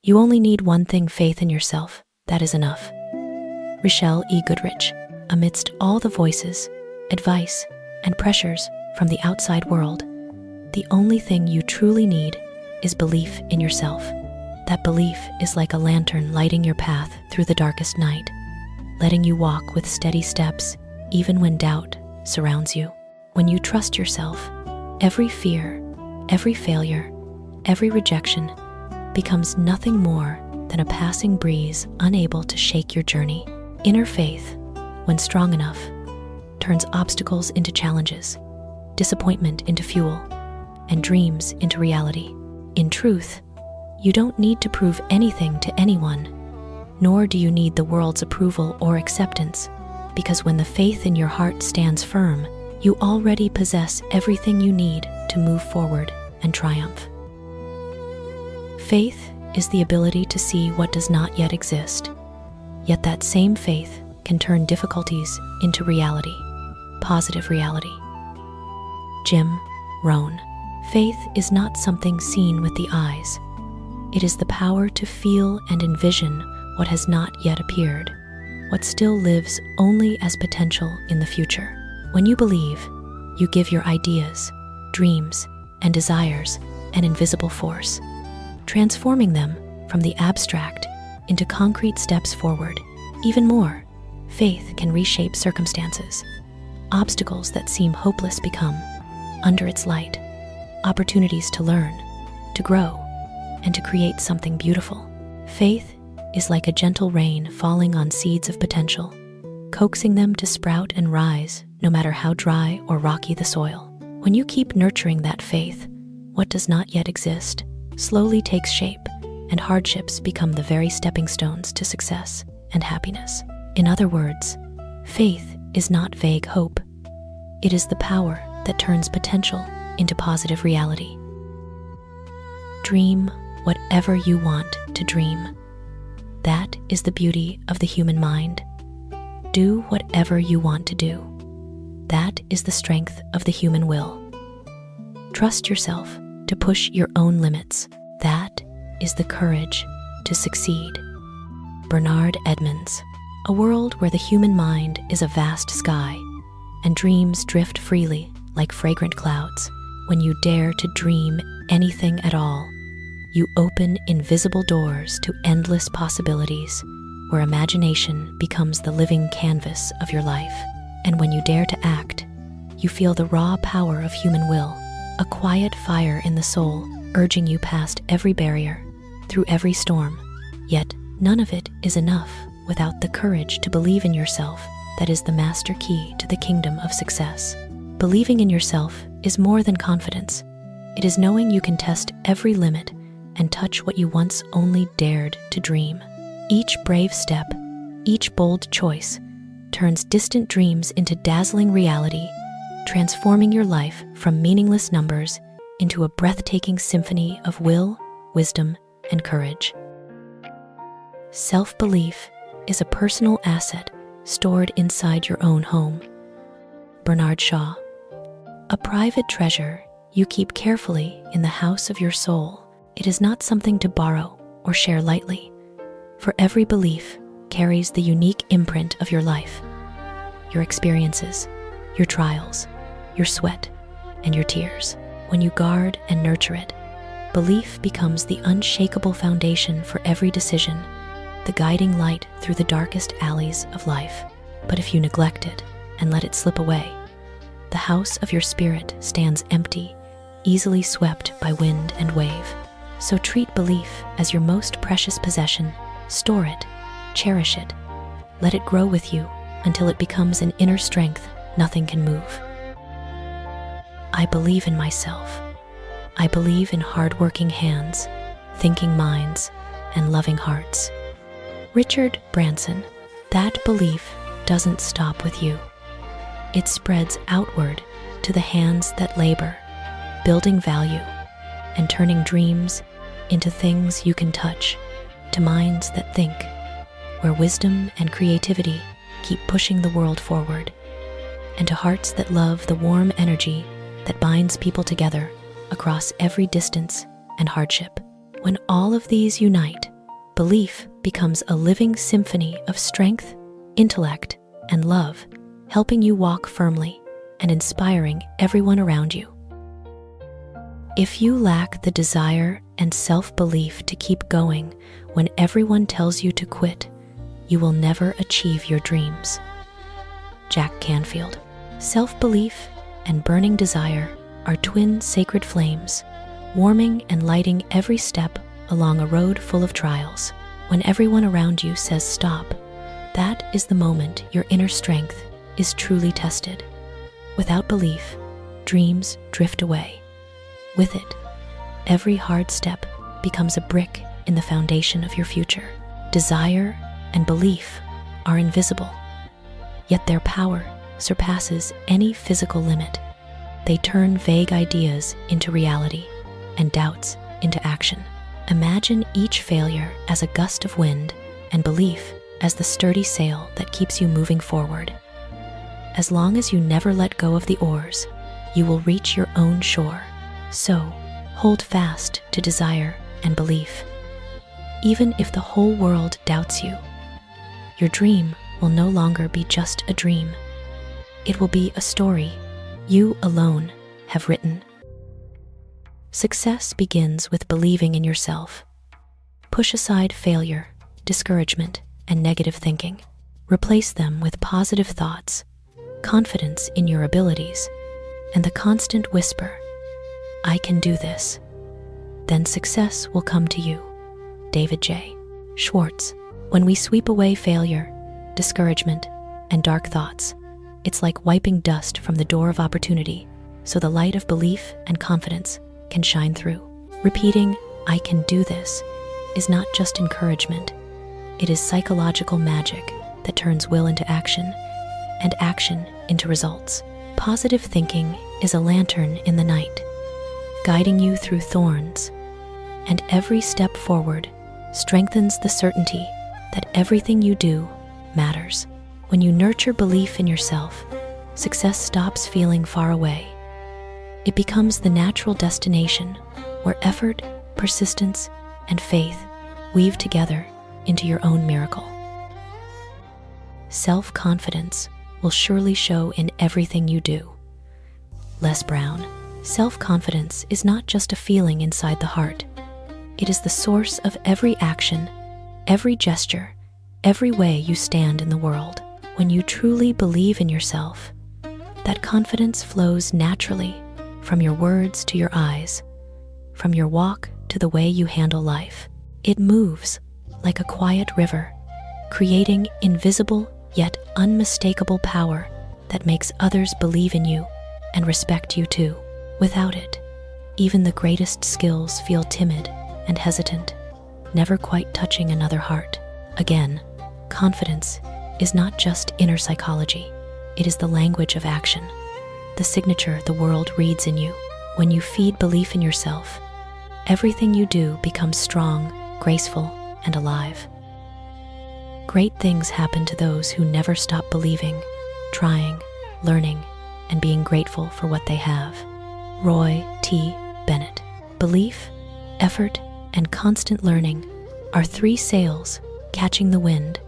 You only need one thing: faith in yourself. That is enough. Richelle E. Goodrich. Amidst all the voices, advice, and pressures from the outside world, the only thing you truly need is belief in yourself. That belief is like a lantern lighting your path through the darkest night, letting you walk with steady steps even when doubt surrounds you. When you trust yourself, every fear, every failure, every rejection becomes nothing more than a passing breeze unable to shake your journey. Inner faith, when strong enough, turns obstacles into challenges, disappointment into fuel, and dreams into reality. In truth, you don't need to prove anything to anyone, nor do you need the world's approval or acceptance, because when the faith in your heart stands firm, you already possess everything you need to move forward and triumph. Faith is the ability to see what does not yet exist, yet that same faith can turn difficulties into reality, positive reality. Rohn. Faith is not something seen with the eyes. It is the power to feel and envision what has not yet appeared, what still lives only as potential in the future. When you believe, you give your ideas, dreams, and desires an invisible force, transforming them from the abstract into concrete steps forward. Even more, faith can reshape circumstances. Obstacles that seem hopeless become, under its light, opportunities to learn, to grow, and to create something beautiful. Faith is like a gentle rain falling on seeds of potential, coaxing them to sprout and rise no matter how dry or rocky the soil. When you keep nurturing that faith, what does not yet exist slowly takes shape, and hardships become the very stepping stones to success and happiness. In other words, faith is not vague hope. It is the power that turns potential into positive reality. Dream whatever you want to dream. That is the beauty of the human mind. Do whatever you want to do. That is the strength of the human will. Trust yourself to push your own limits. That is the courage to succeed. Barnard Edmonds. A world where the human mind is a vast sky and dreams drift freely like fragrant clouds. When you dare to dream anything at all, you open invisible doors to endless possibilities where imagination becomes the living canvas of your life. And when you dare to act, you feel the raw power of human will, a quiet fire in the soul urging you past every barrier, through every storm. Yet none of it is enough without the courage to believe in yourself. That is the master key to the kingdom of success. Believing in yourself is more than confidence. It is knowing you can test every limit and touch what you once only dared to dream. Each brave step, each bold choice, turns distant dreams into dazzling reality, transforming your life from meaningless numbers into a breathtaking symphony of will, wisdom, and courage. Self-belief is a personal asset stored inside your own home. Bernard Shaw. A private treasure you keep carefully in the house of your soul. It is not something to borrow or share lightly, for every belief carries the unique imprint of your life, your experiences, your trials, your sweat, and your tears. When you guard and nurture it, belief becomes the unshakable foundation for every decision, the guiding light through the darkest alleys of life. But if you neglect it and let it slip away, the house of your spirit stands empty, easily swept by wind and wave. So treat belief as your most precious possession. Store it, cherish it, let it grow with you until it becomes an inner strength nothing can move. I believe in myself. I believe in hardworking hands, thinking minds, and loving hearts. Richard Branson. That belief doesn't stop with you. It spreads outward to the hands that labor, building value, and turning dreams into things you can touch, to minds that think, where wisdom and creativity keep pushing the world forward, and to hearts that love the warm energy that binds people together across every distance and hardship. When all of these unite, Belief becomes a living symphony of strength, intellect, and love, helping you walk firmly and inspiring everyone around you. If you lack the desire and self-belief to keep going when everyone tells you to quit, you will never achieve your dreams. Jack Canfield. Self-belief and burning desire are twin sacred flames, warming and lighting every step along a road full of trials. When everyone around you says stop, that is the moment your inner strength is truly tested. Without belief, dreams drift away. With it, every hard step becomes a brick in the foundation of your future. Desire and belief are invisible, yet their power surpasses any physical limit. They turn vague ideas into reality and doubts into action. Imagine each failure as a gust of wind and belief as the sturdy sail that keeps you moving forward. As long as you never let go of the oars, you will reach your own shore. So, hold fast to desire and belief. Even if the whole world doubts you, your dream will no longer be just a dream. It will be a story you alone have written. Success begins with believing in yourself. Push aside failure, discouragement, and negative thinking. Replace them with positive thoughts, confidence in your abilities, and the constant whisper, I can do this. Then success will come to you. David J. Schwartz. When we sweep away failure, discouragement, and dark thoughts, it's like wiping dust from the door of opportunity, so the light of belief and confidence can shine through. Repeating, I can do this, is not just encouragement. It is psychological magic that turns will into action and action into results. Positive thinking is a lantern in the night, guiding you through thorns, and every step forward strengthens the certainty that everything you do matters. When you nurture belief in yourself, success stops feeling far away. It becomes the natural destination where effort, persistence, and faith weave together into your own miracle. Self-confidence will surely show in everything you do. Les Brown. Self-confidence is not just a feeling inside the heart. It is the source of every action, every gesture, every way you stand in the world. When you truly believe in yourself, that confidence flows naturally from your words to your eyes, from your walk to the way you handle life. It moves like a quiet river, creating invisible yet unmistakable power that makes others believe in you and respect you too. Without it, even the greatest skills feel timid and hesitant, never quite touching another heart. Again, confidence is not just inner psychology, it is the language of action, the signature the world reads in you. When you feed belief in yourself, everything you do becomes strong, graceful, and alive. Great things happen to those who never stop believing, trying, learning, and being grateful for what they have. Roy T. Bennett. Belief, effort, and constant learning are three sails catching the wind,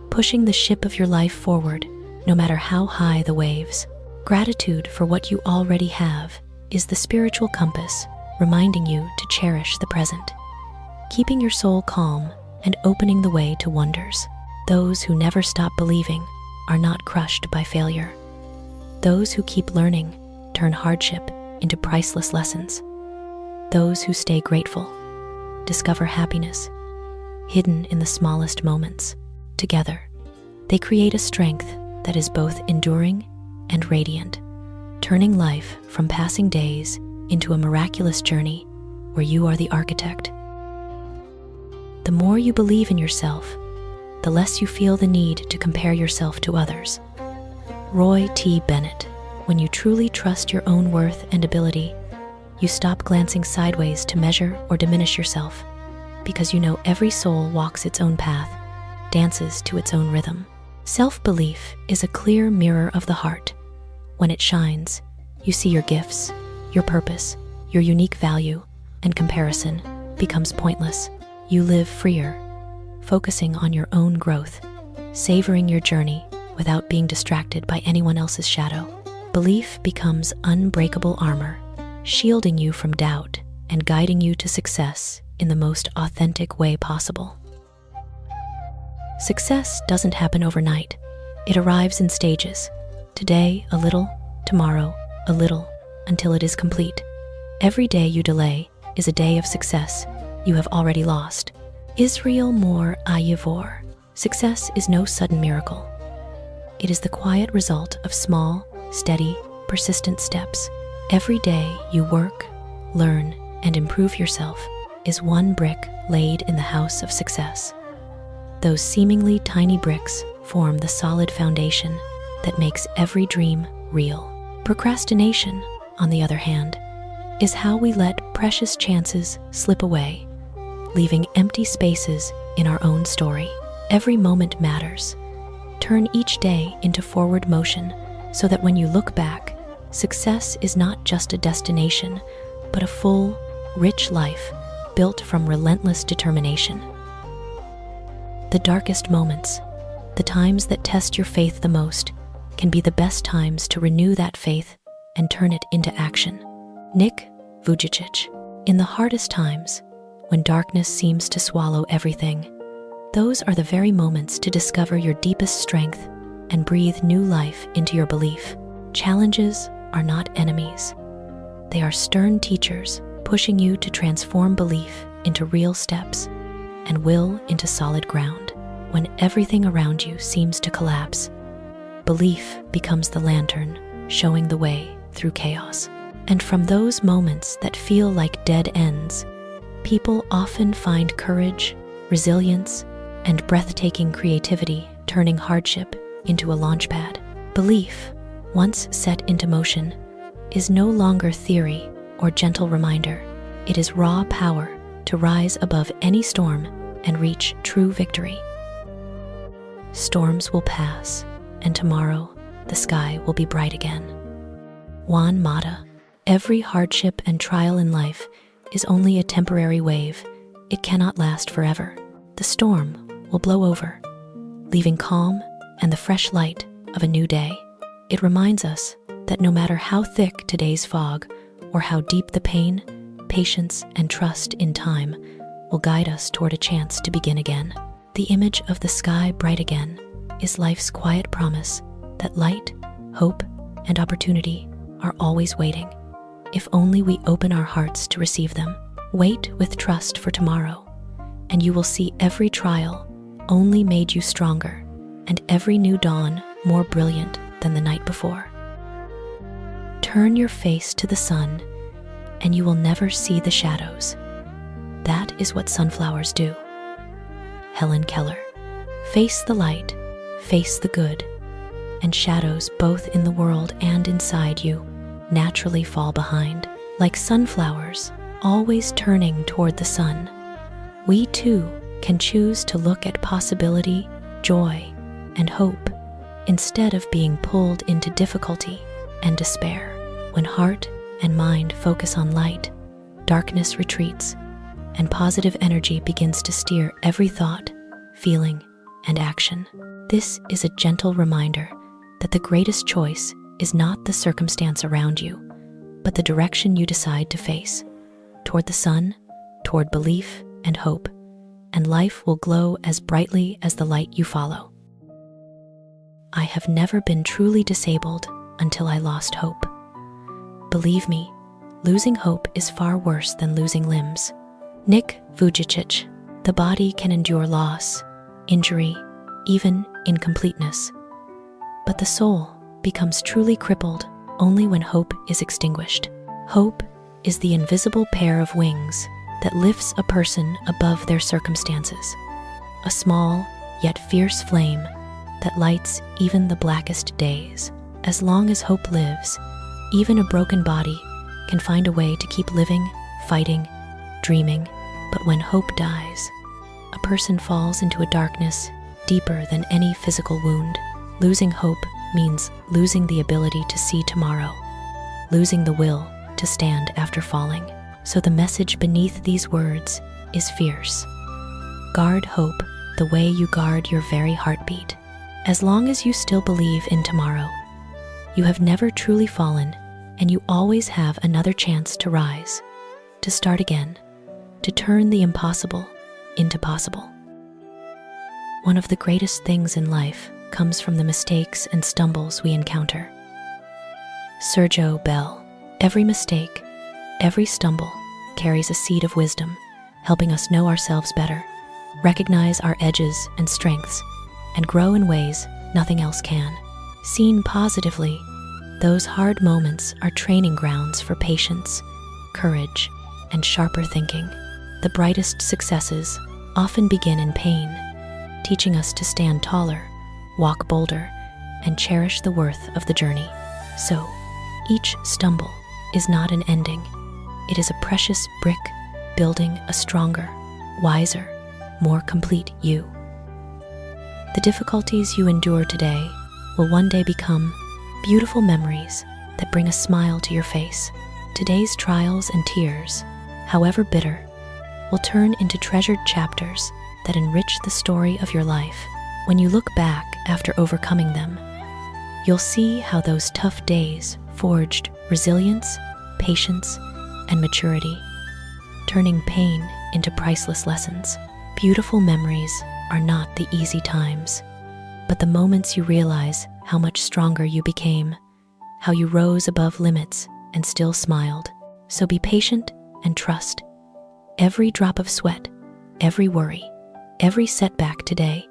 pushing the ship of your life forward no matter how high the waves. Gratitude for what you already have is the spiritual compass reminding you to cherish the present, keeping your soul calm and opening the way to wonders. Those who never stop believing are not crushed by failure. Those who keep learning turn hardship into priceless lessons. Those who stay grateful discover happiness hidden in the smallest moments. Together, they create a strength that is both enduring and radiant, turning life from passing days into a miraculous journey where you are the architect. The more you believe in yourself, the less you feel the need to compare yourself to others. Roy T. Bennett. When you truly trust your own worth and ability, you stop glancing sideways to measure or diminish yourself, because you know every soul walks its own path, dances to its own rhythm. Self-belief is a clear mirror of the heart. When it shines, you see your gifts, your purpose, your unique value, and comparison becomes pointless. You live freer, focusing on your own growth, savoring your journey without being distracted by anyone else's shadow. Belief becomes unbreakable armor, shielding you from doubt and guiding you to success in the most authentic way possible. Success doesn't happen overnight. It arrives in stages. Today, a little; tomorrow, a little, until it is complete. Every day you delay is a day of success you have already lost. Israelmore Ayivor. Success is no sudden miracle. It is the quiet result of small, steady, persistent steps. Every day you work, learn, and improve yourself is one brick laid in the house of success. Those seemingly tiny bricks form the solid foundation that makes every dream real. Procrastination, on the other hand, is how we let precious chances slip away, leaving empty spaces in our own story. Every moment matters. Turn each day into forward motion so that when you look back, success is not just a destination, but a full, rich life built from relentless determination. The darkest moments, the times that test your faith the most, can be the best times to renew that faith and turn it into action. Vujicic. In the hardest times, when darkness seems to swallow everything, those are the very moments to discover your deepest strength and breathe new life into your belief. Challenges are not enemies. They are stern teachers pushing you to transform belief into real steps and will into solid ground. When everything around you seems to collapse, belief becomes the lantern showing the way through chaos. And from those moments that feel like dead ends, people often find courage, resilience, and breathtaking creativity, turning hardship into a launchpad. Belief, once set into motion, is no longer theory or gentle reminder. It is raw power to rise above any storm and reach true victory. Storms will pass, and tomorrow the sky will be bright again. Juan Mata. Every hardship and trial in life is only a temporary wave. It cannot last forever. The storm will blow over, leaving calm and the fresh light of a new day. It reminds us that no matter how thick today's fog or how deep the pain, patience and trust in time will guide us toward a chance to begin again. The image of the sky bright again is life's quiet promise that light, hope, and opportunity are always waiting, if only we open our hearts to receive them. Wait with trust for tomorrow, and you will see every trial only made you stronger, and every new dawn more brilliant than the night before. Turn your face to the sun, and you will never see the shadows. That is what sunflowers do. Helen Keller. Face the light, face the good, and shadows both in the world and inside you naturally fall behind. Like sunflowers, always turning toward the sun, we too can choose to look at possibility, joy, and hope instead of being pulled into difficulty and despair. When heart and mind focus on light, darkness retreats, and positive energy begins to steer every thought, feeling, and action. This is a gentle reminder that the greatest choice is not the circumstance around you, but the direction you decide to face, toward the sun, toward belief and hope, and life will glow as brightly as the light you follow. I have never been truly disabled until I lost hope. Believe me, losing hope is far worse than losing limbs. Vujicic. The body can endure loss, injury, even incompleteness, but the soul becomes truly crippled only when hope is extinguished. Hope is the invisible pair of wings that lifts a person above their circumstances, a small yet fierce flame that lights even the blackest days. As long as hope lives, even a broken body can find a way to keep living, fighting, dreaming. But when hope dies, a person falls into a darkness deeper than any physical wound. Losing hope means losing the ability to see tomorrow, losing the will to stand after falling. So the message beneath these words is fierce. Guard hope the way you guard your very heartbeat. As long as you still believe in tomorrow, you have never truly fallen, and you always have another chance to rise, to start again, to turn the impossible into possible. One of the greatest things in life comes from the mistakes and stumbles we encounter. Sergio Bell: every mistake, every stumble carries a seed of wisdom, helping us know ourselves better, recognize our edges and strengths, and grow in ways nothing else can. Seen positively, those hard moments are training grounds for patience, courage, and sharper thinking. The brightest successes often begin in pain, teaching us to stand taller, walk bolder, and cherish the worth of the journey. So, each stumble is not an ending. It is a precious brick building a stronger, wiser, more complete you. The difficulties you endure today will one day become beautiful memories that bring a smile to your face. Today's trials and tears, however bitter, will turn into treasured chapters that enrich the story of your life. When you look back after overcoming them, you'll see how those tough days forged resilience, patience, and maturity, turning pain into priceless lessons. Beautiful memories are not the easy times, but the moments you realize how much stronger you became, how you rose above limits and still smiled. So be patient and trust. Every drop of sweat, every worry, every setback today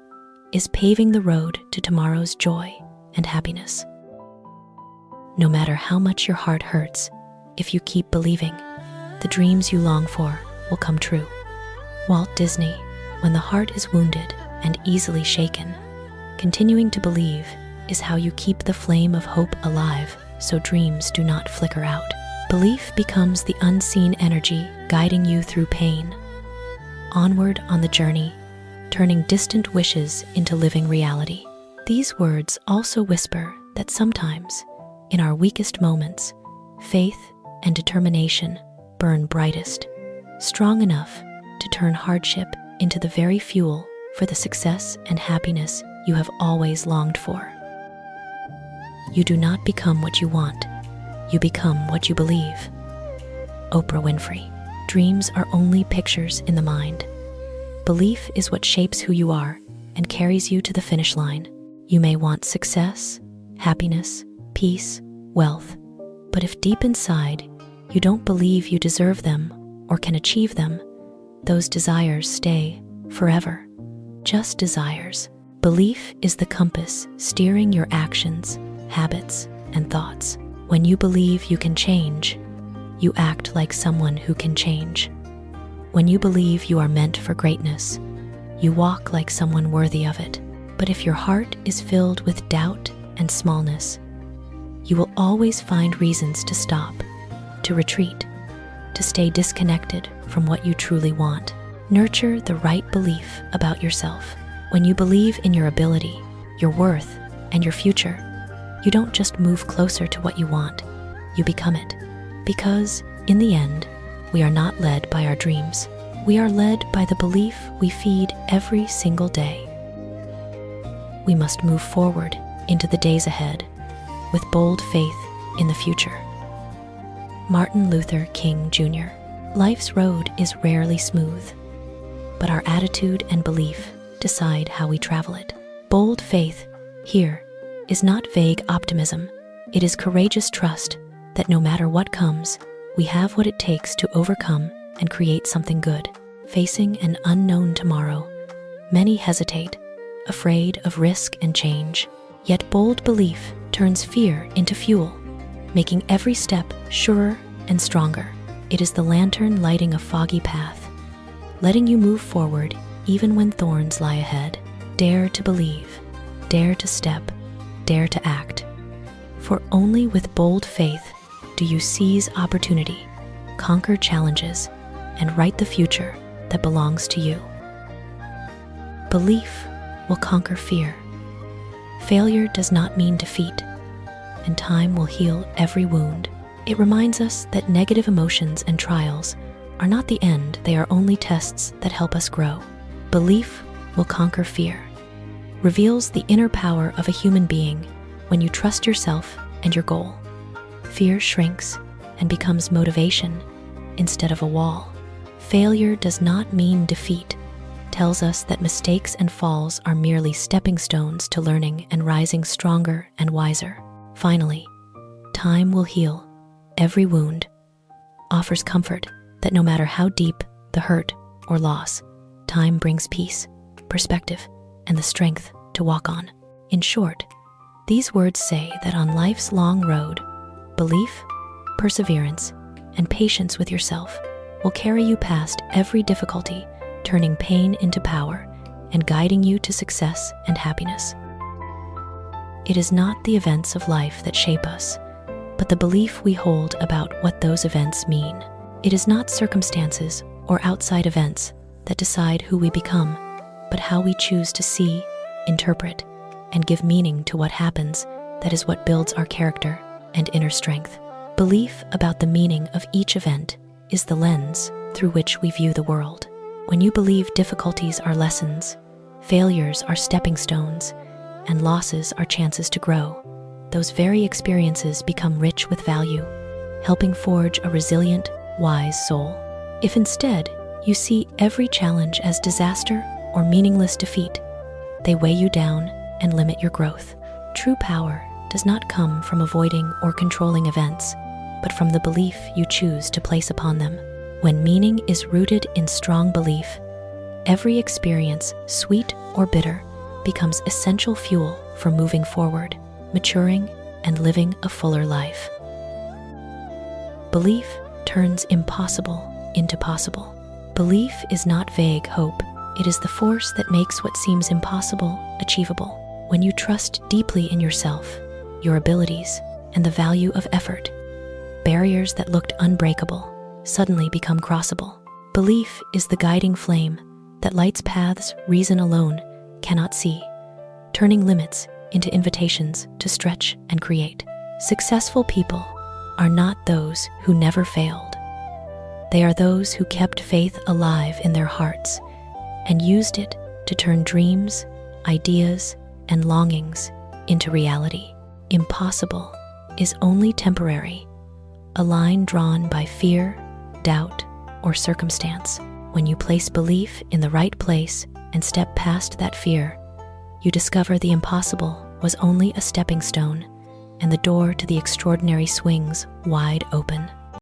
is paving the road to tomorrow's joy and happiness. No matter how much your heart hurts, if you keep believing, the dreams you long for will come true. Walt Disney: when the heart is wounded and easily shaken, continuing to believe is how you keep the flame of hope alive so dreams do not flicker out. Belief becomes the unseen energy guiding you through pain, onward on the journey, turning distant wishes into living reality. These words also whisper that sometimes, in our weakest moments, faith and determination burn brightest, strong enough to turn hardship into the very fuel for the success and happiness you have always longed for. You do not become what you want, you become what you believe. Oprah Winfrey: dreams are only pictures in the mind. Belief is what shapes who you are and carries you to the finish line. You may want success, happiness, peace, wealth, but if deep inside you don't believe you deserve them or can achieve them, those desires stay forever, just desires. Belief is the compass steering your actions, habits, and thoughts. When you believe you can change, you act like someone who can change. When you believe you are meant for greatness, you walk like someone worthy of it. But if your heart is filled with doubt and smallness, you will always find reasons to stop, to retreat, to stay disconnected from what you truly want. Nurture the right belief about yourself. When you believe in your ability, your worth, and your future, you don't just move closer to what you want, you become it. Because, in the end, we are not led by our dreams. We are led by the belief we feed every single day. We must move forward into the days ahead with bold faith in the future. Martin Luther King Jr. Life's road is rarely smooth, but our attitude and belief decide how we travel it. Bold faith here is not vague optimism. It is courageous trust that no matter what comes, we have what it takes to overcome and create something good. Facing an unknown tomorrow, many hesitate, afraid of risk and change. Yet bold belief turns fear into fuel, making every step surer and stronger. It is the lantern lighting a foggy path, letting you move forward even when thorns lie ahead. Dare to believe, dare to step, dare to act. For only with bold faith do you seize opportunity, conquer challenges, and write the future that belongs to you. Belief will conquer fear. Failure does not mean defeat, and time will heal every wound. It reminds us that negative emotions and trials are not the end, they are only tests that help us grow. Belief will conquer fear. Reveals the inner power of a human being when you trust yourself and your goal. Fear shrinks and becomes motivation instead of a wall. Failure does not mean defeat. Tells us that mistakes and falls are merely stepping stones to learning and rising stronger and wiser. Finally, time will heal every wound, offers comfort that no matter how deep the hurt or loss, time brings peace, perspective, and the strength to walk on. In short, these words say that on life's long road, belief, perseverance, and patience with yourself will carry you past every difficulty, turning pain into power and guiding you to success and happiness. It is not the events of life that shape us, but the belief we hold about what those events mean. It is not circumstances or outside events that decide who we become, but how we choose to see, interpret, and give meaning to what happens. That is what builds our character and inner strength. Belief about the meaning of each event is the lens through which we view the world. When you believe difficulties are lessons, failures are stepping stones, and losses are chances to grow, those very experiences become rich with value, helping forge a resilient, wise soul. If instead you see every challenge as disaster or meaningless defeat, they weigh you down and limit your growth. True power does not come from avoiding or controlling events, but from the belief you choose to place upon them. When meaning is rooted in strong belief, every experience, sweet or bitter, becomes essential fuel for moving forward, maturing, and living a fuller life. Belief turns impossible into possible. Belief is not vague hope. It is the force that makes what seems impossible achievable. When you trust deeply in yourself, your abilities, and the value of effort, barriers that looked unbreakable suddenly become crossable. Belief is the guiding flame that lights paths reason alone cannot see, turning limits into invitations to stretch and create. Successful people are not those who never failed. They are those who kept faith alive in their hearts and used it to turn dreams, ideas, and longings into reality. Impossible is only temporary, a line drawn by fear, doubt, or circumstance. When you place belief in the right place and step past that fear, you discover the impossible was only a stepping stone, and the door to the extraordinary swings wide open.